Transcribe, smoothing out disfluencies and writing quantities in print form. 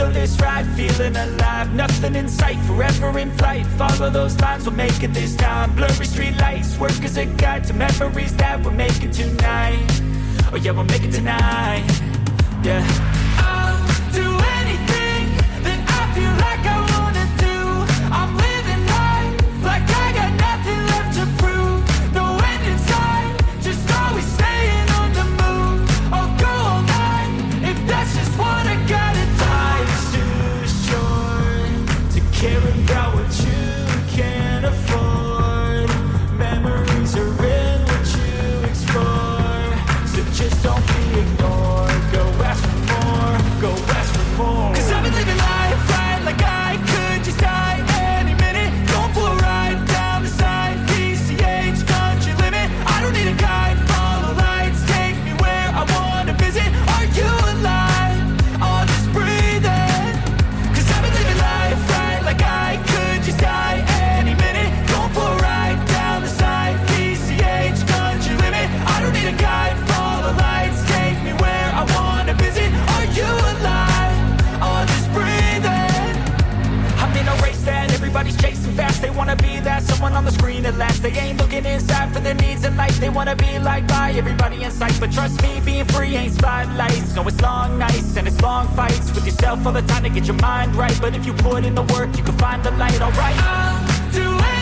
So let's ride, feeling alive. Nothing in sight, forever in flight. Follow those lines, we'll make it this time. Blurry street lights, work as a guide to memories that we're making tonight. Oh yeah, we'll make it tonight. Yeah. I'll do anything that I feel like I wanna do. I'm living life like I got nothing left to prove. No end in sight, just always staying on the move. I'll go all night if that's just what I gotta do. Life's too short to care about what you can't afford. Memories are in what you explore. So just don't be ignored. Go ask for more, go ask for more. 'Cause I've been living life right like I could just die any minute. Going for a ride down the side, PCH country limit. I don't need a guide, follow lights, take me where I wanna visit. Are you alive? I'll just breathe in. 'Cause I've been living life right like I could just die any minute. Going for a ride down the side, PCH country limit. I don't need a guide, follow lights, take me where I wanna visit. Are you alive? I'll just breathe in. I'm in a race that everybody's chasing fast. They wanna be that someone on the screen at last. They ain't looking inside for their needs in life. They wanna be liked by everybody in sight. But trust me, being free ain't spotlights. No, it's long nights and it's long fights with yourself all the time to get your mind right. But if you put in the work, you can find the light, alright? I'll do it.